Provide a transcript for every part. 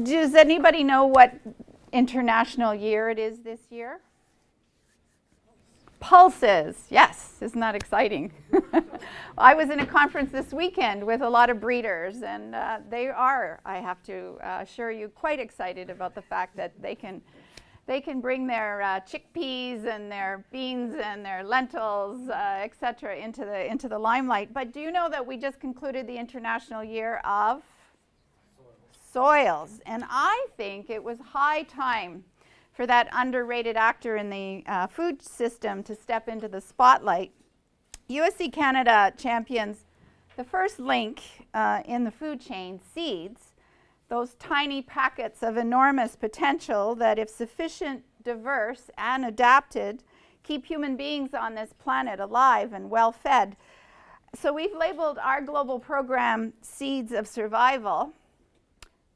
Does anybody know what international year it is this year? Pulses, yes, isn't that exciting? I was in a conference this weekend with a lot of breeders, and they are, I have to assure you, quite excited about the fact that they can bring their chickpeas and their beans and their lentils, etc., into the limelight. But do you know that we just concluded the International Year of Soils? And I think it was high time for that underrated actor in the food system to step into the spotlight. USC Canada champions the first link in the food chain, seeds, those tiny packets of enormous potential that, if sufficient, diverse, and adapted, keep human beings on this planet alive and well-fed. So we've labeled our global program Seeds of Survival.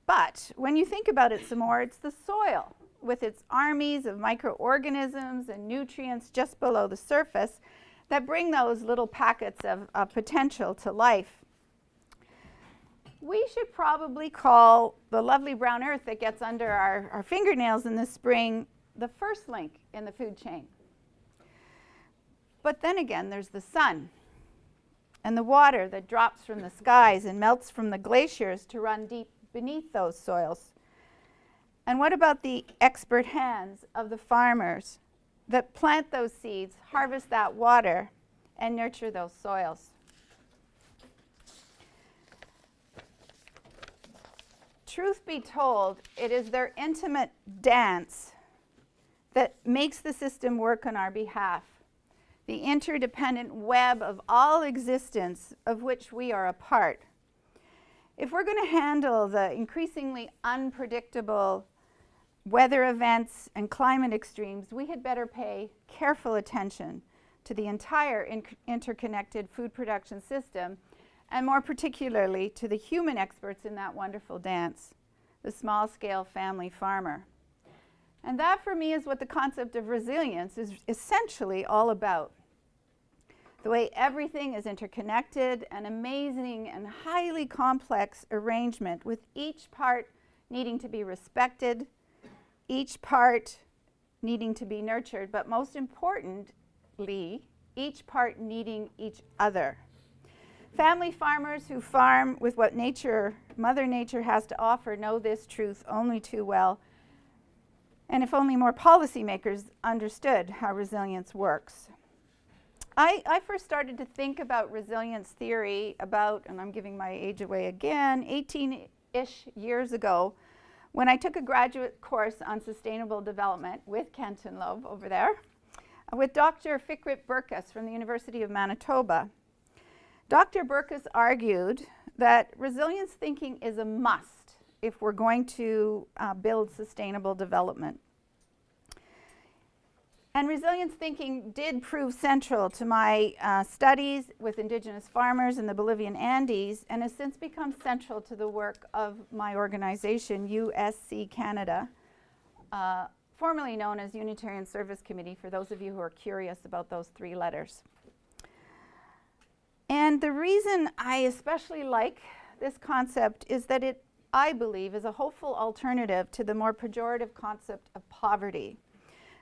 But when you think about it some more, it's the soil, with its armies of microorganisms and nutrients just below the surface, that bring those little packets of potential to life. We should probably call the lovely brown earth that gets under our fingernails in the spring the first link in the food chain. But then again, there's the sun and the water that drops from the skies and melts from the glaciers to run deep beneath those soils. And what about the expert hands of the farmers that plant those seeds, harvest that water, and nurture those soils? Truth be told, it is their intimate dance that makes the system work on our behalf, the interdependent web of all existence of which we are a part. If we're going to handle the increasingly unpredictable weather events and climate extremes, we had better pay careful attention to the entire interconnected food production system, and more particularly to the human experts in that wonderful dance, the small-scale family farmer. And that, for me, is what the concept of resilience is essentially all about. The way everything is interconnected, an amazing and highly complex arrangement, with each part needing to be respected, each part needing to be nurtured, but most importantly, each part needing each other. Family farmers who farm with what Mother Nature has to offer know this truth only too well. And if only more policymakers understood how resilience works. I first started to think about resilience theory about, and I'm giving my age away again, 18-ish years ago, when I took a graduate course on sustainable development with Kenton Loeb over there, with Dr. Fikret Burkus from the University of Manitoba. Dr. Burkus argued that resilience thinking is a must if we're going to build sustainable development. And resilience thinking did prove central to my studies with Indigenous farmers in the Bolivian Andes, and has since become central to the work of my organization, USC Canada, formerly known as Unitarian Service Committee, for those of you who are curious about those three letters. And the reason I especially like this concept is that it, I believe, is a hopeful alternative to the more pejorative concept of poverty.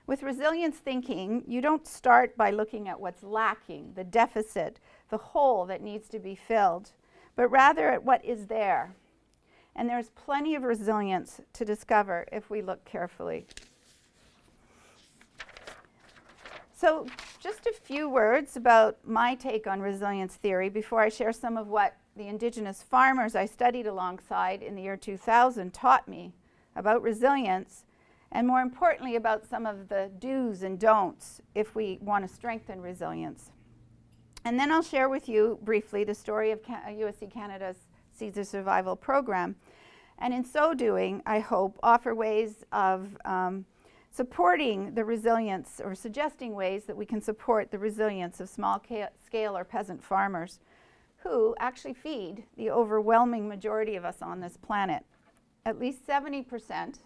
With resilience thinking, you don't start by looking at what's lacking, the deficit, the hole that needs to be filled, but rather at what is there. And there's plenty of resilience to discover if we look carefully. So just a few words about my take on resilience theory before I share some of what the Indigenous farmers I studied alongside in the year 2000 taught me about resilience, and more importantly about some of the do's and don'ts if we want to strengthen resilience. And then I'll share with you briefly the story of USC Canada's Seeds of Survival program. And in so doing, I hope, offer ways of supporting the resilience, or suggesting ways that we can support the resilience of small-scale or peasant farmers who actually feed the overwhelming majority of us on this planet. At least 70%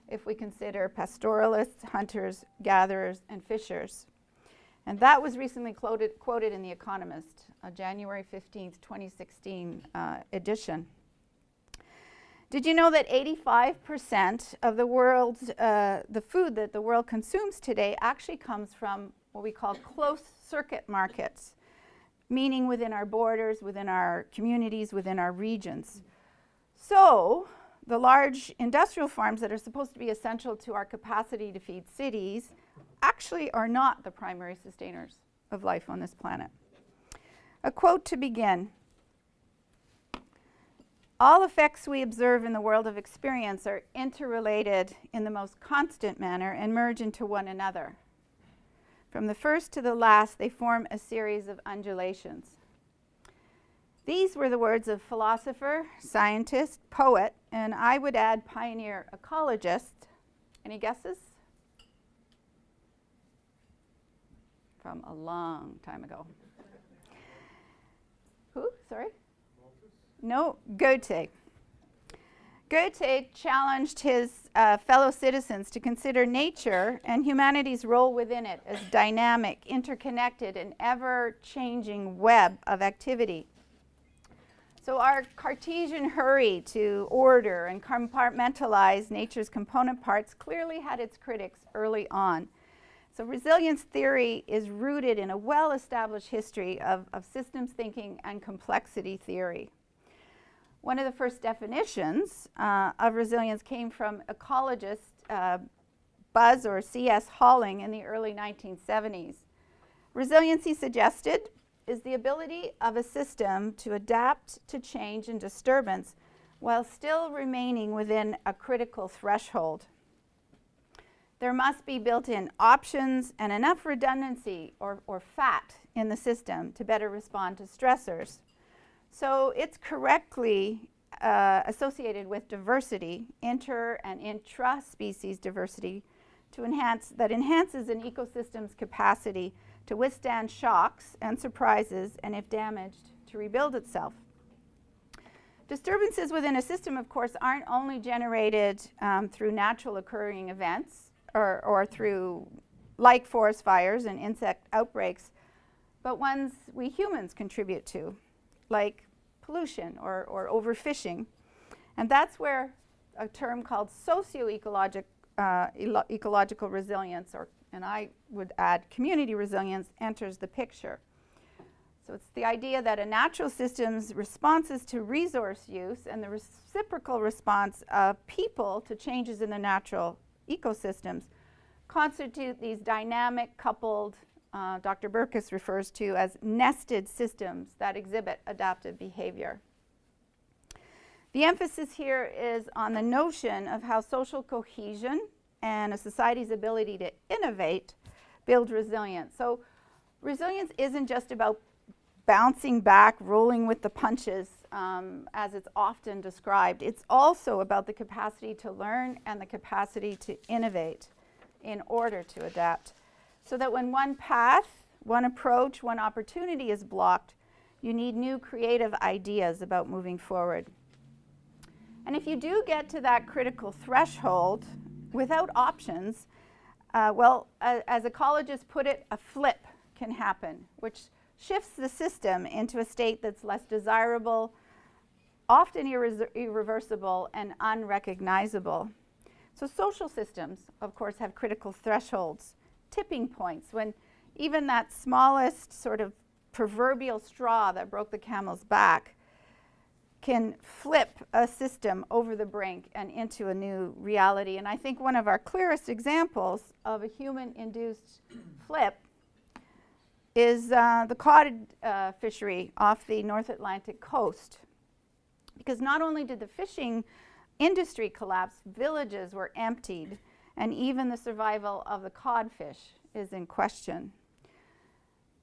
if we consider pastoralists, hunters, gatherers, and fishers. And that was recently quoted in The Economist, a January 15th, 2016 edition. Did you know that 85% of the world's, the food that the world consumes today actually comes from what we call closed circuit markets, meaning within our borders, within our communities, within our regions. So the large industrial farms that are supposed to be essential to our capacity to feed cities actually are not the primary sustainers of life on this planet. A quote to begin. All effects we observe in the world of experience are interrelated in the most constant manner and merge into one another. From the first to the last, they form a series of undulations. These were the words of philosopher, scientist, poet, and I would add pioneer ecologist. Any guesses? From a long time ago. Who? Sorry? No, Goethe. Goethe challenged his fellow citizens to consider nature and humanity's role within it as dynamic, interconnected, and ever-changing web of activity. So our Cartesian hurry to order and compartmentalize nature's component parts clearly had its critics early on. So resilience theory is rooted in a well-established history of systems thinking and complexity theory. One of the first definitions of resilience came from ecologist Buzz or C.S. Halling in the early 1970s. Resilience, he suggested, is the ability of a system to adapt to change and disturbance while still remaining within a critical threshold. There must be built-in options and enough redundancy or fat in the system to better respond to stressors. So it's correctly associated with diversity, inter- and intra-species diversity, that enhances an ecosystem's capacity to withstand shocks and surprises, and if damaged, to rebuild itself. Disturbances within a system, of course, aren't only generated through natural occurring events or through like forest fires and insect outbreaks, but ones we humans contribute to, like pollution or overfishing. And that's where a term called socio-ecological ecological resilience, and I would add community resilience, enters the picture. So it's the idea that a natural system's responses to resource use and the reciprocal response of people to changes in the natural ecosystems constitute these dynamic, coupled, Dr. Burkus refers to as nested systems that exhibit adaptive behavior. The emphasis here is on the notion of how social cohesion and a society's ability to innovate build resilience. So resilience isn't just about bouncing back, rolling with the punches, as it's often described. It's also about the capacity to learn and the capacity to innovate in order to adapt. So that when one path, one approach, one opportunity is blocked, you need new creative ideas about moving forward. And if you do get to that critical threshold without options, as ecologists put it, a flip can happen, which shifts the system into a state that's less desirable, often irreversible, and unrecognizable. So social systems, of course, have critical thresholds, tipping points, when even that smallest sort of proverbial straw that broke the camel's back can flip a system over the brink and into a new reality. And I think one of our clearest examples of a human-induced flip is the cod fishery off the North Atlantic coast. Because not only did the fishing industry collapse, villages were emptied, and even the survival of the codfish is in question.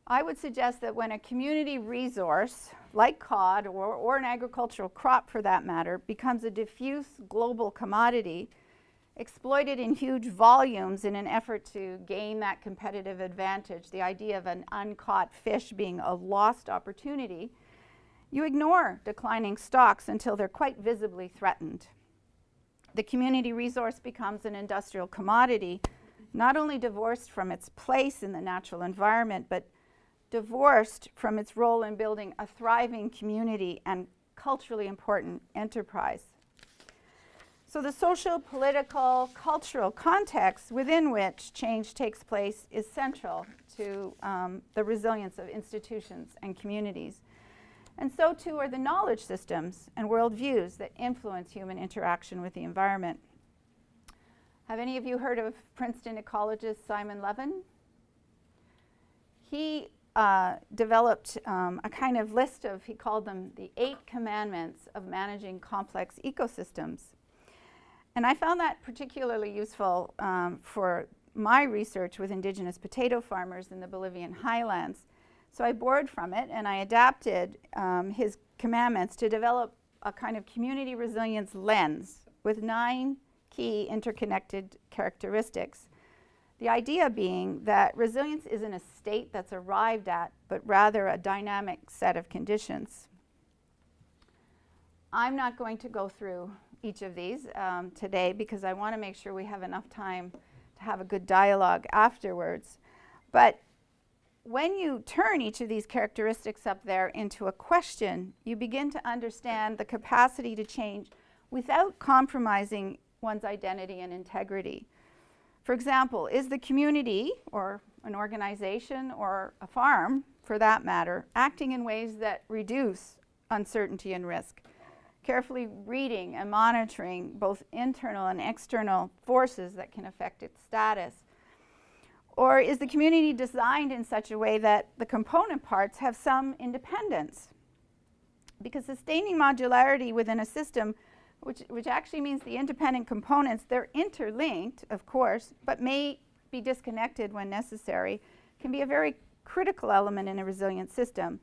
I would suggest that when a community resource, like cod or an agricultural crop for that matter, becomes a diffuse global commodity, exploited in huge volumes in an effort to gain that competitive advantage, the idea of an uncaught fish being a lost opportunity, you ignore declining stocks until they're quite visibly threatened. The community resource becomes an industrial commodity, not only divorced from its place in the natural environment, but divorced from its role in building a thriving community and culturally important enterprise. So the social, political, cultural context within which change takes place is central to the resilience of institutions and communities. And so too are the knowledge systems and worldviews that influence human interaction with the environment. Have any of you heard of Princeton ecologist Simon Levin? He developed a kind of list of, he called them the 8 commandments of managing complex ecosystems. And I found that particularly useful for my research with indigenous potato farmers in the Bolivian highlands. So I borrowed from it and I adapted his commandments to develop a kind of community resilience lens with 9 key interconnected characteristics. The idea being that resilience isn't a state that's arrived at, but rather a dynamic set of conditions. I'm not going to go through each of these today because I want to make sure we have enough time to have a good dialogue afterwards. But when you turn each of these characteristics up there into a question, you begin to understand the capacity to change without compromising one's identity and integrity. For example, is the community, or an organization, or a farm, for that matter, acting in ways that reduce uncertainty and risk? Carefully reading and monitoring both internal and external forces that can affect its status. Or is the community designed in such a way that the component parts have some independence? Because sustaining modularity within a system, which actually means the independent components, they're interlinked, of course, but may be disconnected when necessary, can be a very critical element in a resilient system.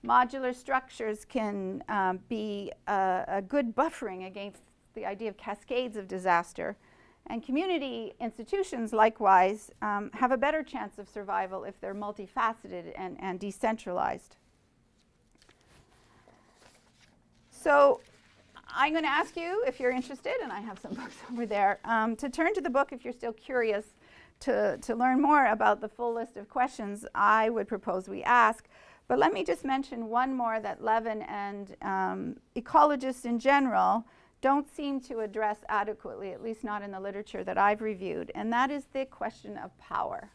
Modular structures can be a good buffering against the idea of cascades of disaster. And community institutions, likewise, have a better chance of survival if they're multifaceted and decentralized. So I'm going to ask you, if you're interested, and I have some books over there, to turn to the book if you're still curious to learn more about the full list of questions I would propose we ask. But let me just mention one more that Levin and ecologists in general don't seem to address adequately, at least not in the literature that I've reviewed, and that is the question of power.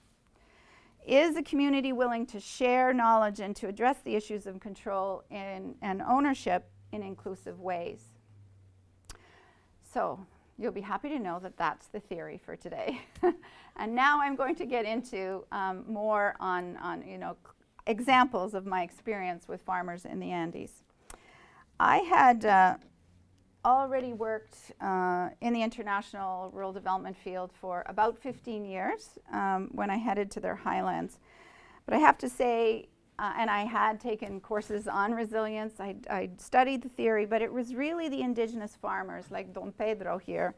Is a community willing to share knowledge and to address the issues of control and ownership in inclusive ways? So you'll be happy to know that that's the theory for today. And now I'm going to get into more on examples of my experience with farmers in the Andes. I had already worked in the international rural development field for about 15 years when I headed to their highlands. But I have to say, and I had taken courses on resilience, I studied the theory, but it was really the indigenous farmers like Don Pedro here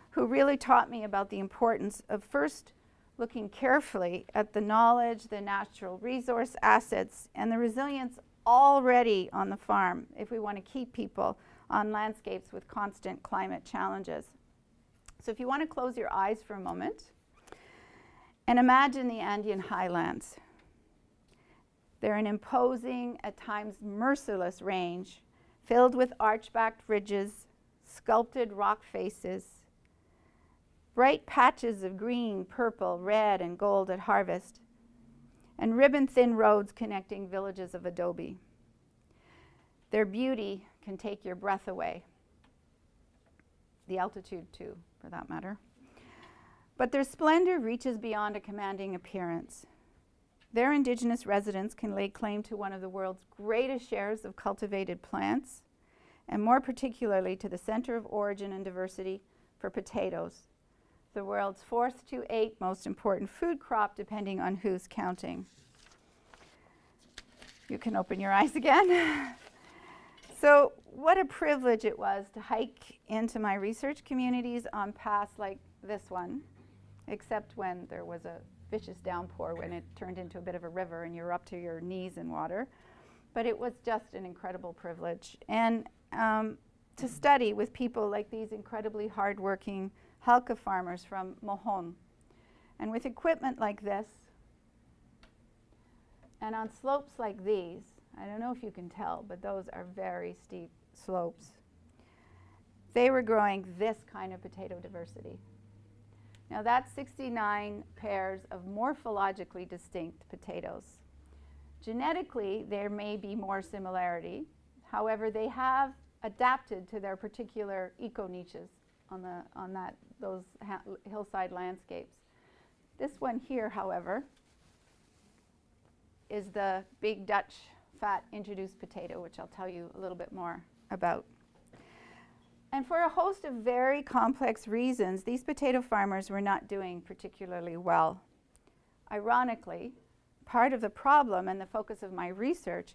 who really taught me about the importance of first looking carefully at the knowledge, the natural resource assets, and the resilience already on the farm if we want to keep people on landscapes with constant climate challenges. So if you want to close your eyes for a moment and imagine the Andean highlands. They're an imposing, at times merciless range, filled with arch-backed ridges, sculpted rock faces, bright patches of green, purple, red, and gold at harvest, and ribbon-thin roads connecting villages of adobe. Their beauty can take your breath away. The altitude, too, for that matter. But their splendor reaches beyond a commanding appearance. Their indigenous residents can lay claim to one of the world's greatest shares of cultivated plants, and more particularly to the center of origin and diversity for potatoes, the world's 4th to 8th most important food crop, depending on who's counting. You can open your eyes again. So what a privilege it was to hike into my research communities on paths like this one, except when there was a vicious downpour, when it turned into a bit of a river and you're up to your knees in water. But it was just an incredible privilege. And to study with people like these incredibly hardworking Halka farmers from Mojon. And with equipment like this, and on slopes like these, I don't know if you can tell, but those are very steep slopes. they were growing this kind of potato diversity. Now that's 69 pairs of morphologically distinct potatoes. Genetically, there may be more similarity. However, they have adapted to their particular eco-niches on those hillside landscapes. This one here, however, is the big Dutch fat introduced potato, which I'll tell you a little bit more about. And for a host of very complex reasons, these potato farmers were not doing particularly well. Ironically, part of the problem and the focus of my research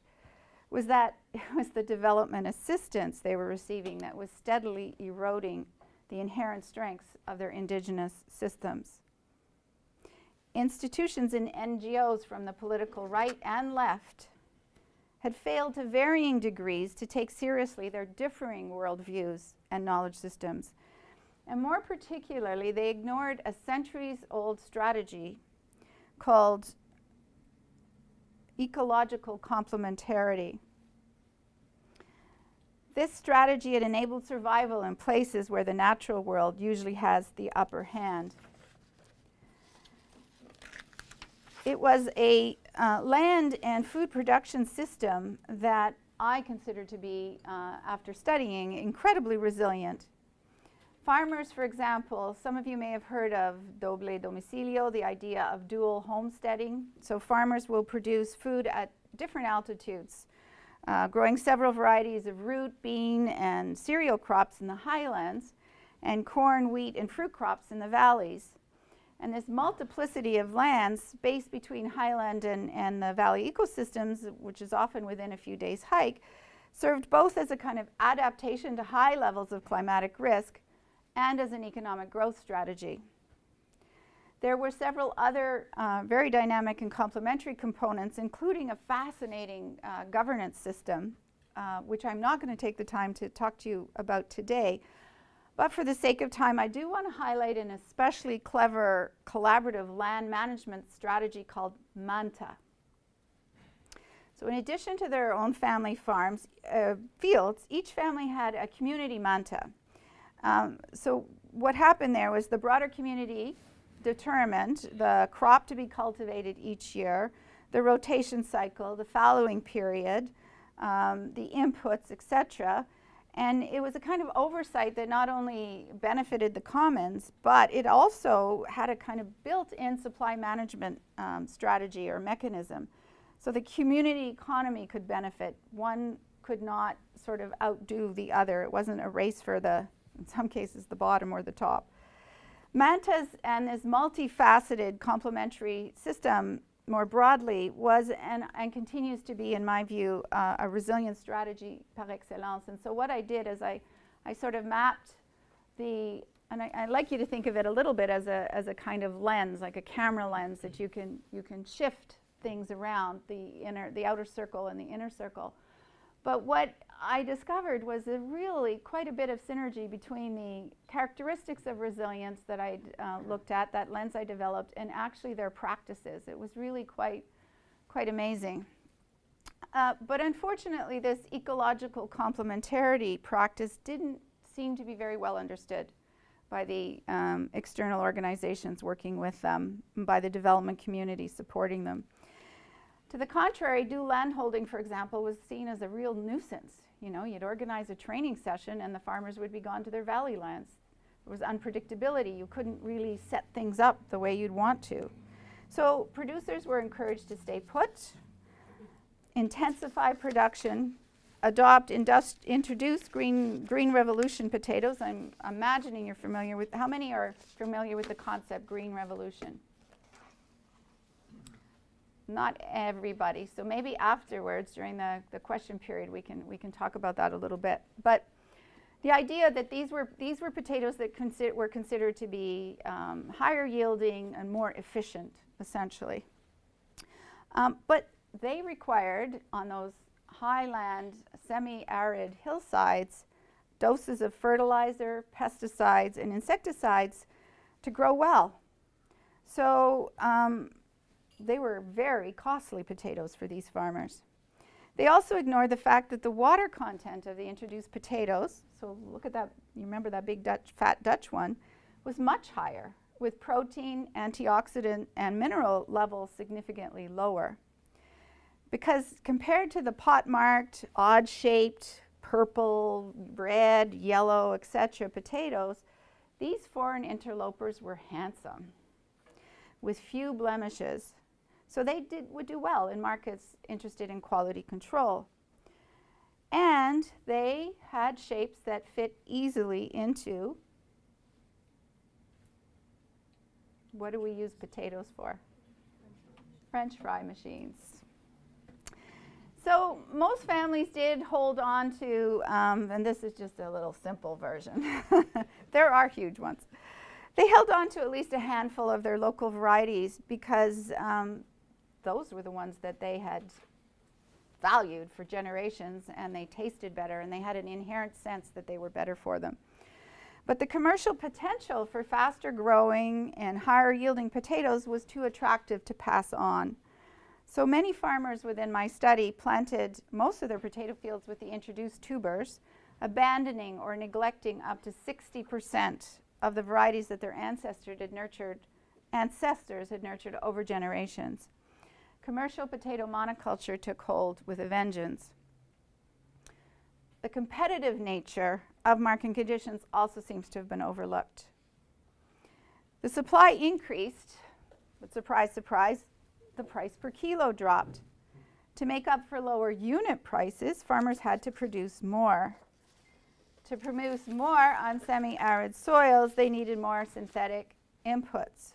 was that it was the development assistance they were receiving that was steadily eroding the inherent strengths of their indigenous systems. Institutions and NGOs from the political right and left had failed to varying degrees to take seriously their differing worldviews and knowledge systems. And more particularly, they ignored a centuries-old strategy called Ecological Complementarity. This strategy had enabled survival in places where the natural world usually has the upper hand. It was a land and food production system that I consider to be, after studying, incredibly resilient. Farmers, for example, some of you may have heard of doble domicilio, the idea of dual homesteading. So farmers will produce food at different altitudes, growing several varieties of root, bean, and cereal crops in the highlands, and corn, wheat, and fruit crops in the valleys. And this multiplicity of lands spaced between highland and the valley ecosystems, which is often within a few days' hike, served both as a kind of adaptation to high levels of climatic risk and as an economic growth strategy. There were several other very dynamic and complementary components, including a fascinating governance system, which I'm not going to take the time to talk to you about today. But for the sake of time, I do want to highlight an especially clever collaborative land management strategy called MANTA. So in addition to their own family farms, fields, each family had a community MANTA. So what happened there was the broader community determined the crop to be cultivated each year, the rotation cycle, the fallowing period, the inputs, etc. And it was a kind of oversight that not only benefited the commons, but it also had a kind of built-in supply management strategy or mechanism. So the community economy could benefit. One could not sort of outdo the other. It wasn't a race for in some cases, the bottom or the top. MANTAs and this multifaceted complementary system more broadly was and continues to be, in my view, a resilient strategy par excellence. And so what I did is I sort of mapped and I'd like you to think of it a little bit as a kind of lens, like a camera lens that you can shift things around, the outer circle and the inner circle. But what I discovered was really quite a bit of synergy between the characteristics of resilience that I looked at, that lens I developed, and actually their practices. It was really quite amazing. But unfortunately, this ecological complementarity practice didn't seem to be very well understood by the external organizations working with them, by the development community supporting them. To the contrary, due landholding, for example, was seen as a real nuisance. You know, you'd organize a training session and the farmers would be gone to their valley lands. There was unpredictability. You couldn't really set things up the way you'd want to. So producers were encouraged to stay put, intensify production, introduce green revolution potatoes. I'm imagining you're familiar with, how many are familiar with the concept green revolution? Not everybody, so maybe afterwards during the question period we can talk about that a little bit. But the idea that these were potatoes that were considered to be higher yielding and more efficient, essentially. But they required, on those highland, semi-arid hillsides, doses of fertilizer, pesticides, and insecticides to grow well. So they were very costly potatoes for these farmers. They also ignored the fact that the water content of the introduced potatoes, so look at that, you remember that big fat Dutch one, was much higher, with protein, antioxidant, and mineral levels significantly lower. Because compared to the pot-marked, odd-shaped, purple, red, yellow, etc. potatoes, these foreign interlopers were handsome, with few blemishes. So they would do well in markets interested in quality control. And they had shapes that fit easily into, what do we use potatoes for? French fry machines. So most families did hold on to, and this is just a little simple version. There are huge ones. They held on to at least a handful of their local varieties because those were the ones that they had valued for generations, and they tasted better, and they had an inherent sense that they were better for them. But the commercial potential for faster growing and higher yielding potatoes was too attractive to pass on. So many farmers within my study planted most of their potato fields with the introduced tubers, abandoning or neglecting up to 60% of the varieties that their ancestors had nurtured over generations. Commercial potato monoculture took hold with a vengeance. The competitive nature of market conditions also seems to have been overlooked. The supply increased, but surprise, surprise, the price per kilo dropped. To make up for lower unit prices, farmers had to produce more. To produce more on semi-arid soils, they needed more synthetic inputs.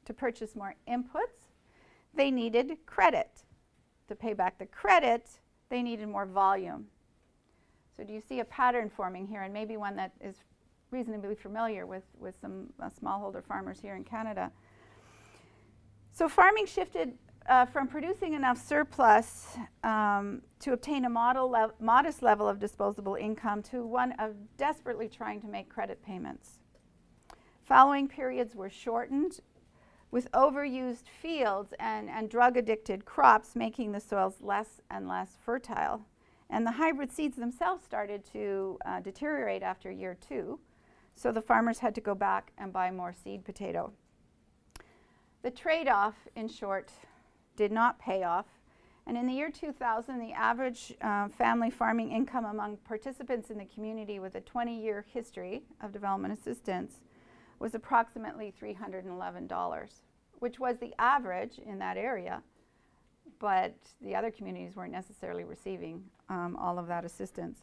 To purchase more inputs, they needed credit. To pay back the credit, they needed more volume. So do you see a pattern forming here, and maybe one that is reasonably familiar with some smallholder farmers here in Canada? So farming shifted from producing enough surplus to obtain a modest level of disposable income to one of desperately trying to make credit payments. Following periods were shortened, with overused fields and drug-addicted crops making the soils less and less fertile. And the hybrid seeds themselves started to deteriorate after year 2, so the farmers had to go back and buy more seed potato. The trade-off, in short, did not pay off, and in the year 2000, the average family farming income among participants in the community with a 20-year history of development assistance was approximately $311, which was the average in that area, but the other communities weren't necessarily receiving all of that assistance.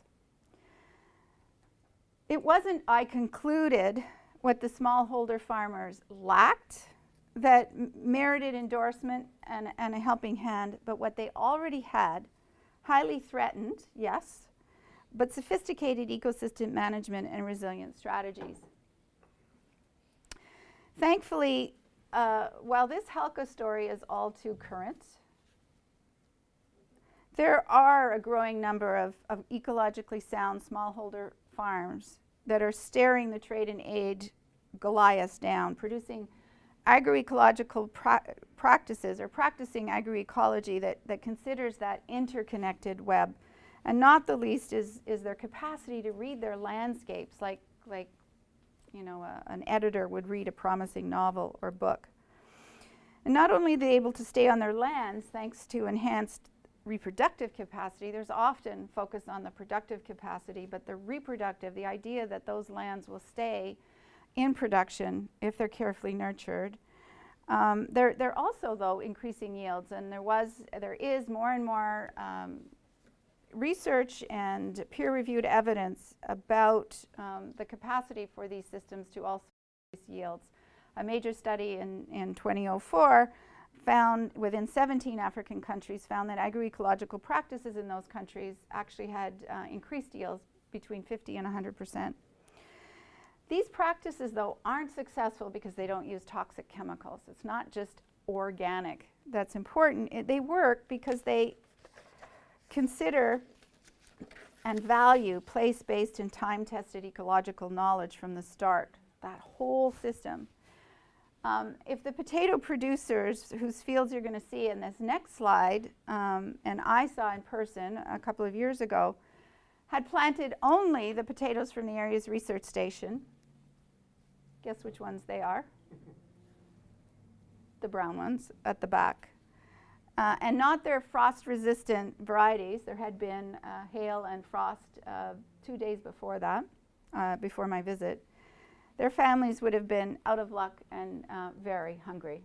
It wasn't, I concluded, what the smallholder farmers lacked that merited endorsement and a helping hand, but what they already had, highly threatened, yes, but sophisticated ecosystem management and resilient strategies. Thankfully, while this Halka story is all too current, there are a growing number of ecologically sound smallholder farms that are staring the trade and aid Goliaths down, producing agroecological practices, or practicing agroecology that considers that interconnected web. And not the least is their capacity to read their landscapes like you know, an editor would read a promising novel or book. And not only are they able to stay on their lands thanks to enhanced reproductive capacity, there's often focus on the productive capacity, but the reproductive, the idea that those lands will stay in production if they're carefully nurtured. They're also, though, increasing yields, and there is more and more research and peer-reviewed evidence about the capacity for these systems to also increase yields. A major study in 2004 found within 17 African countries found that agroecological practices in those countries actually had increased yields between 50 and 100%. These practices, though, aren't successful because they don't use toxic chemicals. It's not just organic that's important. They work because they consider and value place-based and time-tested ecological knowledge from the start, that whole system. If the potato producers whose fields you're going to see in this next slide, and I saw in person a couple of years ago, had planted only the potatoes from the area's research station. Guess which ones they are? The brown ones at the back. And not their frost-resistant varieties. There had been hail and frost 2 days before that, before my visit. Their families would have been out of luck and very hungry.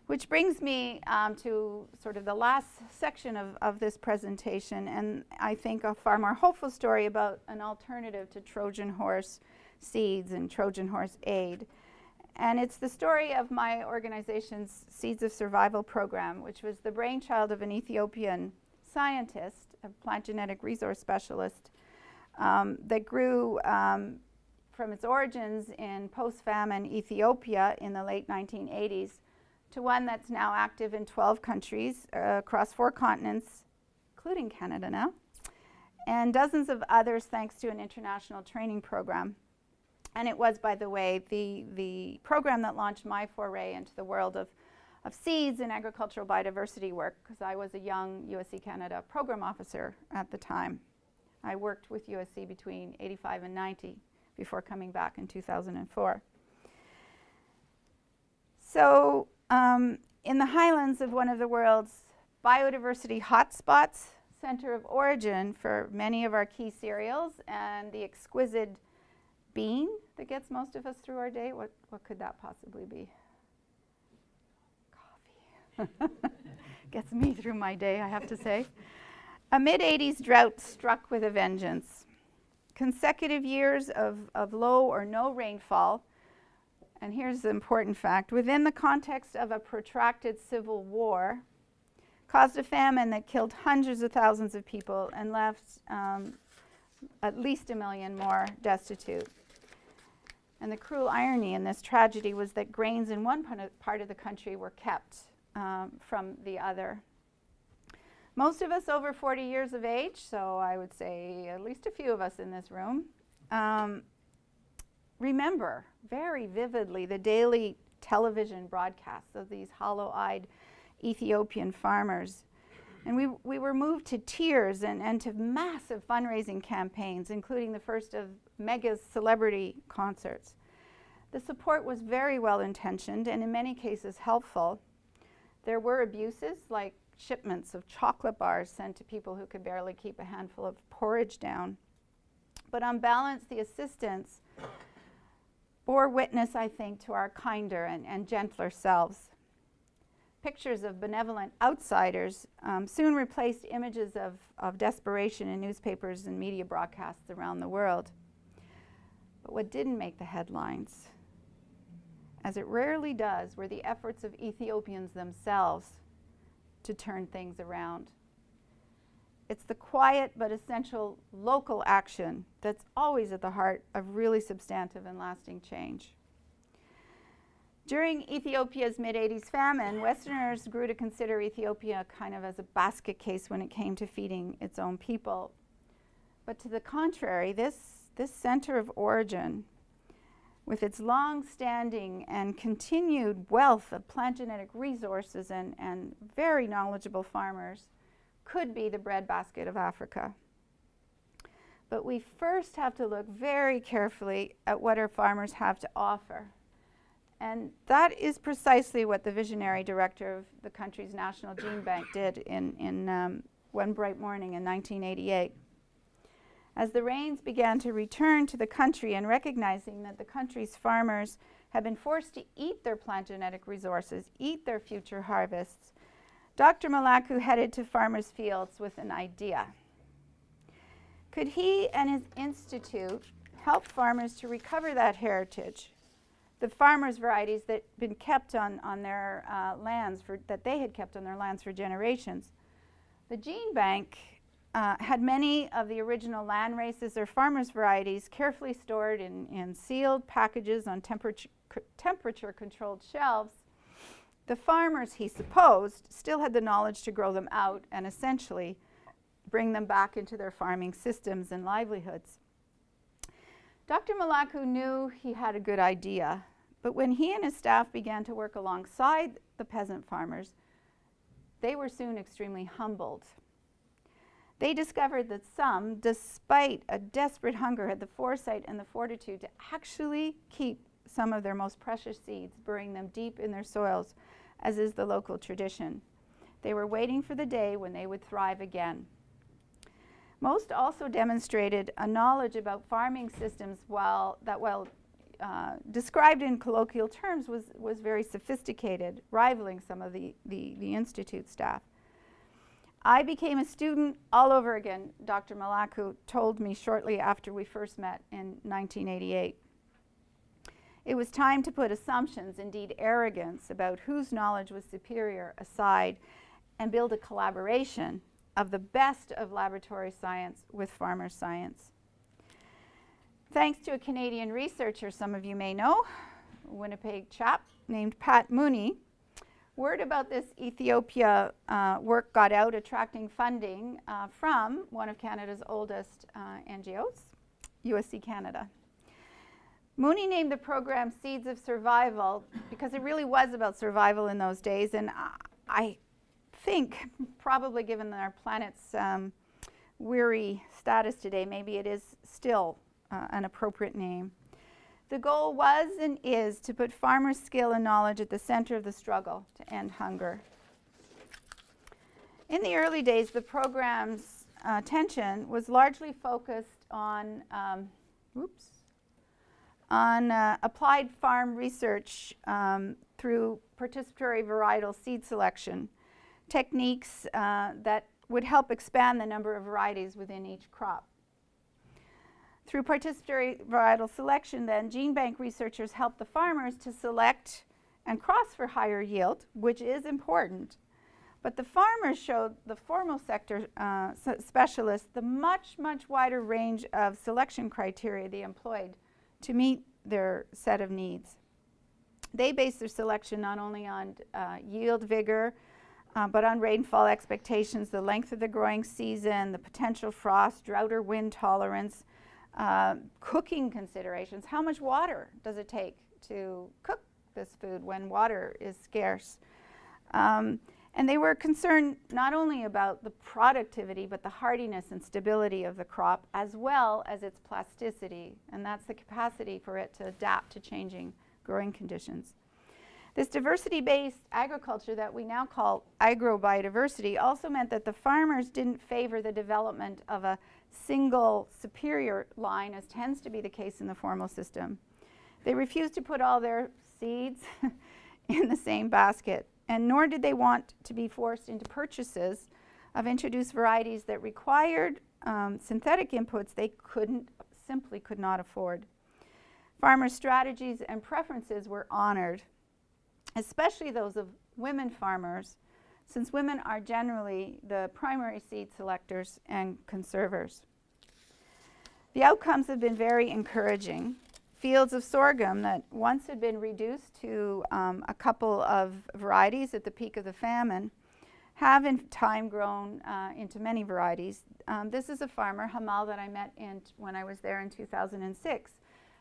Which brings me to sort of the last section of this presentation, and I think a far more hopeful story about an alternative to Trojan-Horse seeds and Trojan-Horse Aid. And it's the story of my organization's Seeds of Survival program, which was the brainchild of an Ethiopian scientist, a plant genetic resource specialist, that grew from its origins in post-famine Ethiopia in the late 1980s to one that's now active in 12 countries across 4 continents, including Canada now, and dozens of others thanks to an international training program. And it was, by the way, the program that launched my foray into the world of seeds and agricultural biodiversity work, because I was a young USC Canada program officer at the time. I worked with USC between 85 and 90 before coming back in 2004. So in the highlands of one of the world's biodiversity hotspots, center of origin for many of our key cereals, and the exquisite bean that gets most of us through our day. What could that possibly be? Coffee. Gets me through my day, I have to say. A mid-80s drought struck with a vengeance. Consecutive years of low or no rainfall, and here's the important fact, within the context of a protracted civil war, caused a famine that killed hundreds of thousands of people and left at least 1 million more destitute. And the cruel irony in this tragedy was that grains in one part of the country were kept from the other. Most of us over 40 years of age, so I would say at least a few of us in this room, remember very vividly the daily television broadcasts of these hollow-eyed Ethiopian farmers. And we were moved to tears and to massive fundraising campaigns, including the first of mega celebrity concerts. The support was very well intentioned and in many cases helpful. There were abuses, like shipments of chocolate bars sent to people who could barely keep a handful of porridge down. But on balance, the assistance bore witness, I think, to our kinder and gentler selves. Pictures of benevolent outsiders soon replaced images of desperation in newspapers and media broadcasts around the world. But what didn't make the headlines, as it rarely does, were the efforts of Ethiopians themselves to turn things around. It's the quiet but essential local action that's always at the heart of really substantive and lasting change. During Ethiopia's mid-80s famine, Westerners grew to consider Ethiopia kind of as a basket case when it came to feeding its own people. But to the contrary, this center of origin, with its long-standing and continued wealth of plant genetic resources and very knowledgeable farmers, could be the breadbasket of Africa. But we first have to look very carefully at what our farmers have to offer. And that is precisely what the visionary director of the country's National Gene Bank did in one bright morning in 1988. As the rains began to return to the country and recognizing that the country's farmers had been forced to eat their plant genetic resources, eat their future harvests, Dr. Malaku headed to farmers' fields with an idea. Could he and his institute help farmers to recover that heritage, the farmers' varieties that had been kept on their lands, that they had kept on their lands for generations? The Gene Bank had many of the original land races or farmers' varieties carefully stored in sealed packages on temperature-controlled shelves. The farmers, he supposed, still had the knowledge to grow them out and essentially bring them back into their farming systems and livelihoods. Dr. Malaku knew he had a good idea, but when he and his staff began to work alongside the peasant farmers, they were soon extremely humbled. They discovered that some, despite a desperate hunger, had the foresight and the fortitude to actually keep some of their most precious seeds, burying them deep in their soils, as is the local tradition. They were waiting for the day when they would thrive again. Most also demonstrated a knowledge about farming systems described in colloquial terms was very sophisticated, rivaling some of the Institute staff. I became a student all over again, Dr. Malaku told me shortly after we first met in 1988. It was time to put assumptions, indeed arrogance, about whose knowledge was superior aside and build a collaboration of the best of laboratory science with farmer science. Thanks to a Canadian researcher some of you may know, a Winnipeg chap named Pat Mooney, word about this Ethiopia work got out, attracting funding from one of Canada's oldest NGOs, USC Canada. Mooney named the program Seeds of Survival because it really was about survival in those days, and I think, probably given our planet's weary status today, maybe it is still an appropriate name. The goal was and is to put farmers' skill and knowledge at the center of the struggle to end hunger. In the early days, the program's attention was largely focused on applied farm research through participatory varietal seed selection, techniques that would help expand the number of varieties within each crop. Through participatory varietal selection, then, gene bank researchers helped the farmers to select and cross for higher yield, which is important. But the farmers showed the formal sector specialists the much, much wider range of selection criteria they employed to meet their set of needs. They based their selection not only on yield vigor, but on rainfall expectations, the length of the growing season, the potential frost, drought or wind tolerance, cooking considerations. How much water does it take to cook this food when water is scarce? And they were concerned not only about the productivity, but the hardiness and stability of the crop, as well as its plasticity, and that's the capacity for it to adapt to changing growing conditions. This diversity-based agriculture that we now call agrobiodiversity also meant that the farmers didn't favor the development of a single superior line, as tends to be the case in the formal system. They refused to put all their seeds in the same basket, and nor did they want to be forced into purchases of introduced varieties that required synthetic inputs they simply could not afford. Farmers' strategies and preferences were honored, especially those of women farmers, since women are generally the primary seed selectors and conservers. The outcomes have been very encouraging. Fields of sorghum that once had been reduced to a couple of varieties at the peak of the famine have in time grown into many varieties. This is a farmer, Hamal, that I met when I was there in 2006.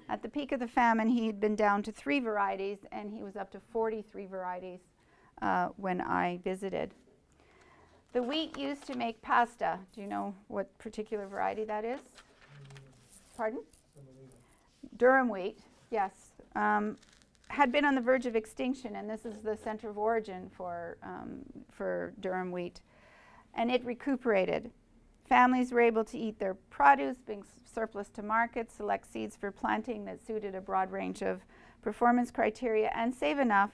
At the peak of the famine, he had been down to 3 varieties, and he was up to 43 varieties when I visited. The wheat used to make pasta. Do you know what particular variety that is? Pardon? Durum wheat, yes. Had been on the verge of extinction, and this is the center of origin for durum wheat. And it recuperated. Families were able to eat their produce, being surplus to market, select seeds for planting that suited a broad range of performance criteria, and save enough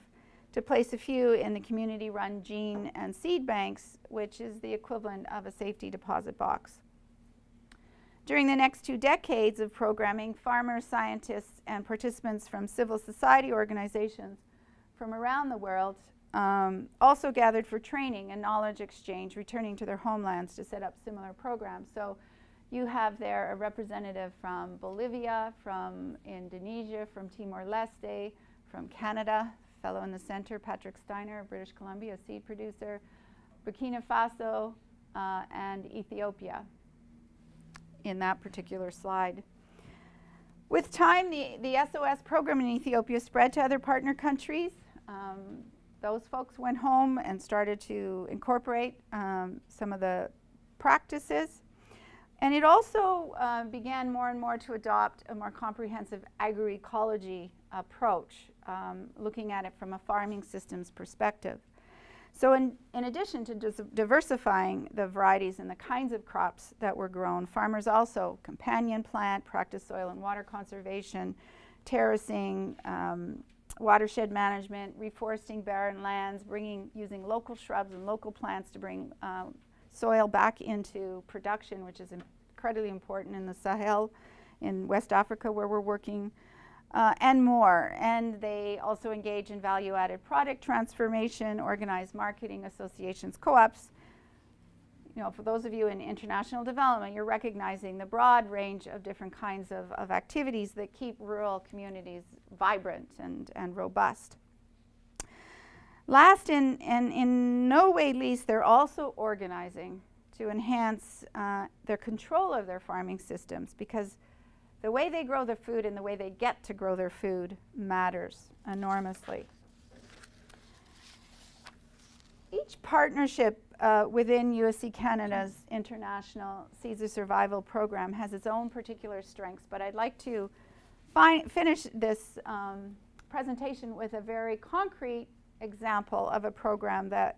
to place a few in the community-run gene and seed banks, which is the equivalent of a safety deposit box. During the next 2 decades of programming, farmers, scientists, and participants from civil society organizations from around the world also gathered for training and knowledge exchange, returning to their homelands to set up similar programs. So you have there a representative from Bolivia, from Indonesia, from Timor-Leste, from Canada, fellow in the center, Patrick Steiner of British Columbia, a seed producer, Burkina Faso, and Ethiopia in that particular slide. With time, the SOS program in Ethiopia spread to other partner countries. Those folks went home and started to incorporate some of the practices. And it also began more and more to adopt a more comprehensive agroecology approach, looking at it from a farming systems perspective. So in addition to diversifying the varieties and the kinds of crops that were grown, farmers also companion plant, practice soil and water conservation, terracing, watershed management, reforesting barren lands, using local shrubs and local plants to bring soil back into production, which is incredibly important in the Sahel, in West Africa where we're working, and more. And they also engage in value-added product transformation, organize marketing associations, co-ops. You know, for those of you in international development, you're recognizing the broad range of different kinds of activities that keep rural communities vibrant and robust. Last and in no way least, they're also organizing to enhance their control of their farming systems, because the way they grow their food and the way they get to grow their food matters enormously. Each partnership within USC Canada's International Seeds Survival Program has its own particular strengths, but I'd like to finish this presentation with a very concrete example of a program that,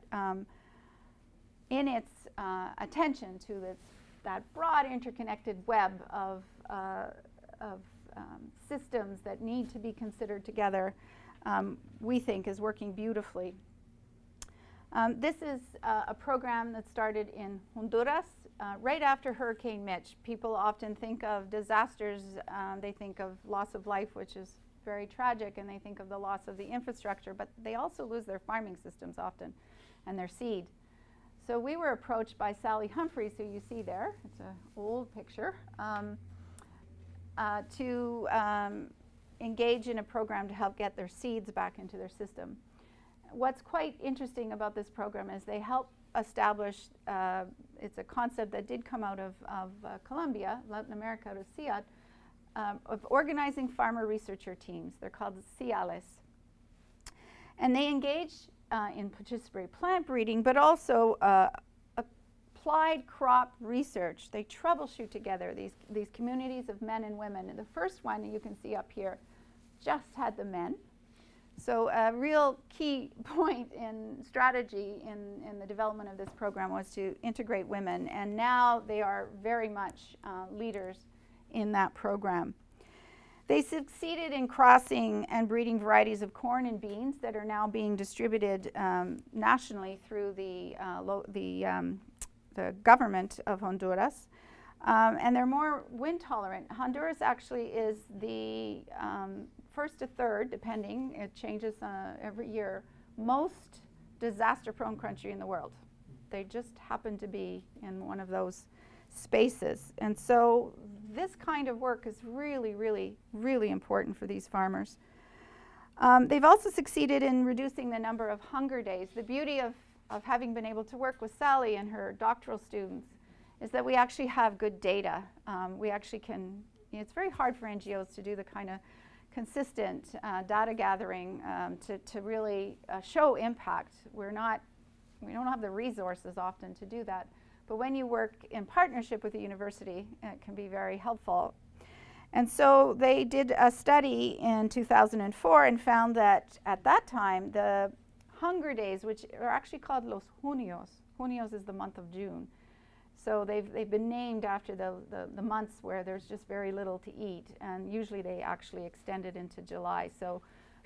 in its attention to that broad interconnected web of systems that need to be considered together, we think is working beautifully. This is a program that started in Honduras right after Hurricane Mitch. People often think of disasters, they think of loss of life, which is very tragic, and they think of the loss of the infrastructure, but they also lose their farming systems often and their seed. So we were approached by Sally Humphreys, who you see there, it's an old picture, to engage in a program to help get their seeds back into their system. What's quite interesting about this program is they help establish, it's a concept that did come out of Colombia, Latin America, to CIAT, of organizing farmer researcher teams. They're called CIALES. And they engage in participatory plant breeding, but also applied crop research. They troubleshoot together, these communities of men and women. And the first one that you can see up here just had the men. So a real key point in strategy in the development of this program was to integrate women, and now they are very much leaders in that program. They succeeded in crossing and breeding varieties of corn and beans that are now being distributed nationally through the government of Honduras. And they're more wind tolerant. Honduras actually is the first to third, depending, it changes every year, most disaster-prone country in the world. They just happen to be in one of those spaces. And so this kind of work is really, really, really important for these farmers. They've also succeeded in reducing the number of hunger days. The beauty of having been able to work with Sally and her doctoral students is that we actually have good data. We actually can, it's very hard for NGOs to do the kind of consistent data gathering to really show impact. We don't have the resources often to do that. But when you work in partnership with a university, it can be very helpful. And so they did a study in 2004 and found that at that time, the hunger days, which are actually called los junios, junios is the month of June. So they've been named after the months where there's just very little to eat, and usually they actually extended into July. So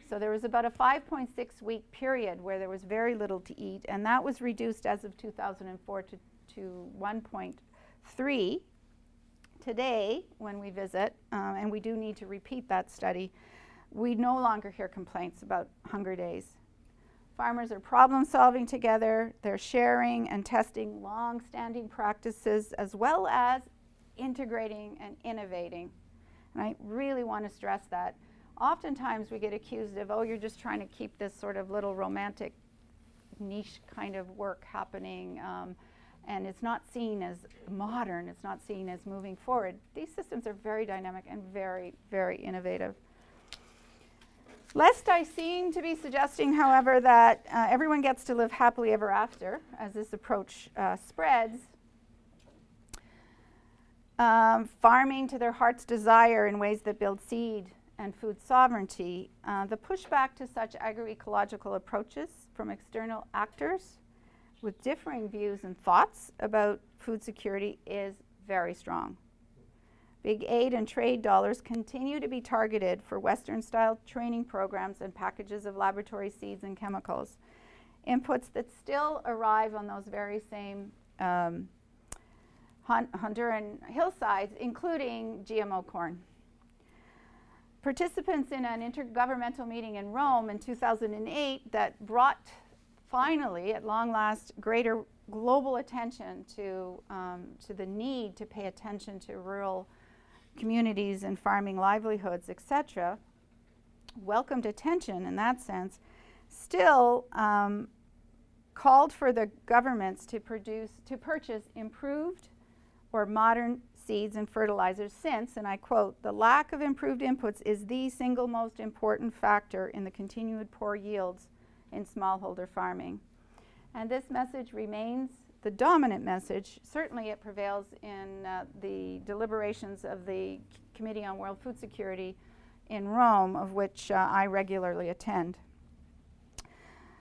there was about a 5.6 week period where there was very little to eat, and that was reduced as of 2004 to 1.3. Today, when we visit, and we do need to repeat that study, we no longer hear complaints about hunger days. Farmers are problem solving together, they're sharing and testing long-standing practices as well as integrating and innovating. And I really want to stress that. Oftentimes we get accused of, oh, you're just trying to keep this sort of little romantic niche kind of work happening, and it's not seen as modern, it's not seen as moving forward. These systems are very dynamic and very, very innovative. Lest I seem to be suggesting, however, that everyone gets to live happily ever after as this approach spreads, farming to their heart's desire in ways that build seed and food sovereignty. The pushback to such agroecological approaches from external actors with differing views and thoughts about food security is very strong. Big aid and trade dollars continue to be targeted for Western-style training programs and packages of laboratory seeds and chemicals, inputs that still arrive on those very same Honduran hillsides, including GMO corn. Participants in an intergovernmental meeting in Rome in 2008 that brought, finally, at long last, greater global attention to the need to pay attention to rural communities and farming livelihoods, etc., welcomed attention in that sense, still called for the governments to purchase improved or modern seeds and fertilizers since, and I quote, "the lack of improved inputs is the single most important factor in the continued poor yields in smallholder farming." And this message remains the dominant message. Certainly it prevails in the deliberations of the Committee on World Food Security in Rome, of which I regularly attend.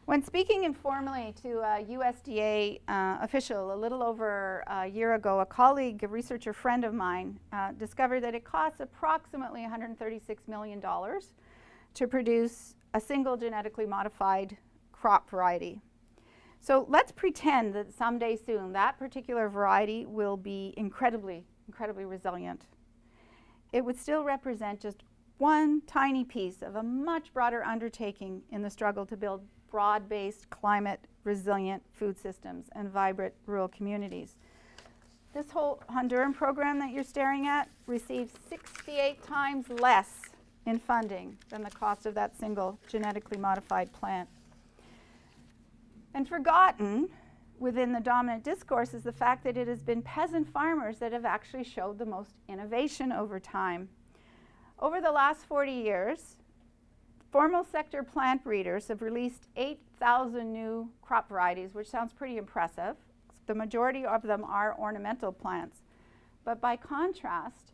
When speaking informally to a USDA official a little over a year ago, a colleague, a researcher friend of mine, discovered that it costs approximately $136 million to produce a single genetically modified crop variety. So let's pretend that someday soon that particular variety will be incredibly resilient. It would still represent just one tiny piece of a much broader undertaking in the struggle to build broad-based, climate-resilient food systems and vibrant rural communities. This whole Honduran program that you're staring at receives 68 times less in funding than the cost of that single genetically modified plant. And forgotten within the dominant discourse is the fact that it has been peasant farmers that have actually showed the most innovation over time. Over the last 40 years, formal sector plant breeders have released 8,000 new crop varieties, which sounds pretty impressive. The majority of them are ornamental plants. But by contrast,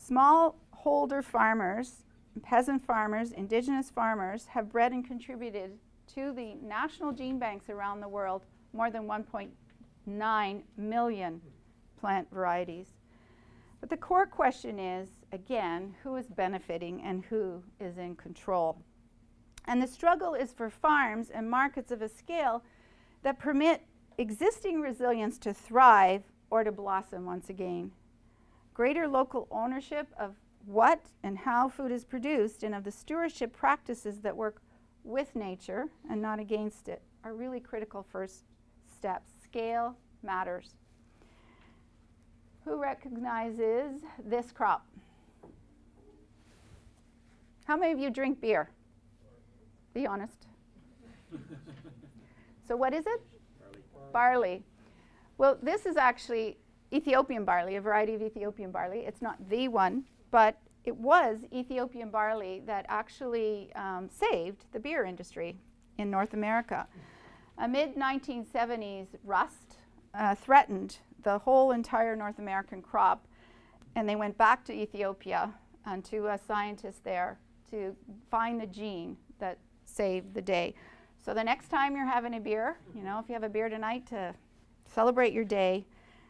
smallholder farmers, peasant farmers, indigenous farmers have bred and contributed to the national gene banks around the world more than 1.9 million plant varieties. But the core question is, again, who is benefiting and who is in control? And the struggle is for farms and markets of a scale that permit existing resilience to thrive or to blossom once again. Greater local ownership of what and how food is produced and of the stewardship practices that work with nature and not against it are really critical first steps. Scale matters. Who recognizes this crop? How many of you drink beer? Be honest. So what is it? Barley. Well, this is actually Ethiopian barley, a variety of Ethiopian barley. It's not the one, but it was Ethiopian barley that actually saved the beer industry in North America. A mid-1970s rust threatened the whole entire North American crop, and they went back to Ethiopia and to a scientist there to find the gene that saved the day. So the next time you're having a beer, if you have a beer tonight to celebrate your day,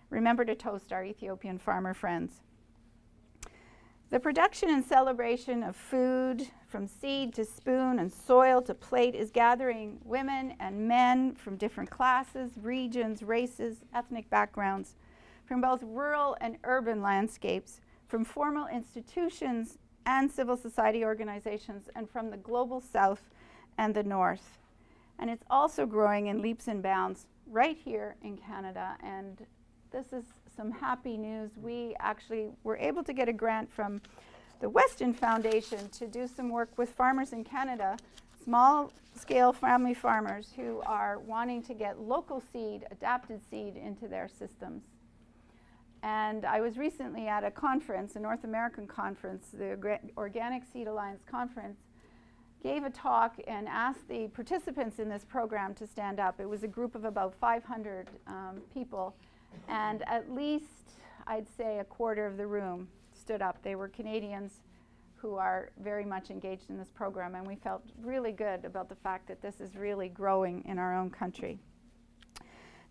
remember to toast our Ethiopian farmer friends. The production and celebration of food, from seed to spoon and soil to plate, is gathering women and men from different classes, regions, races, ethnic backgrounds, from both rural and urban landscapes, from formal institutions and civil society organizations, and from the global south and the north. And it's also growing in leaps and bounds right here in Canada. And this is some happy news. We actually were able to get a grant from the Weston Foundation to do some work with farmers in Canada, small-scale family farmers who are wanting to get local seed, adapted seed, into their systems. And I was recently at a conference, a North American conference, the Organic Seed Alliance conference, gave a talk and asked the participants in this program to stand up. It was a group of about 500 people. And at least, I'd say a quarter of the room stood up. They were Canadians who are very much engaged in this program, and we felt really good about the fact that this is really growing in our own country.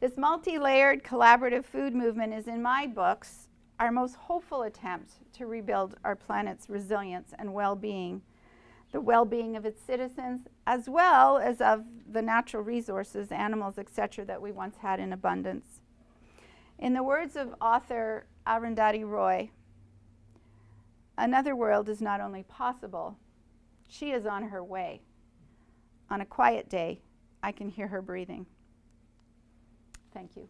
This multi-layered collaborative food movement is, in my books, our most hopeful attempt to rebuild our planet's resilience and well-being, the well-being of its citizens, as well as of the natural resources, animals, etc., that we once had in abundance. In the words of author Arundhati Roy, another world is not only possible, she is on her way. On a quiet day, I can hear her breathing. Thank you.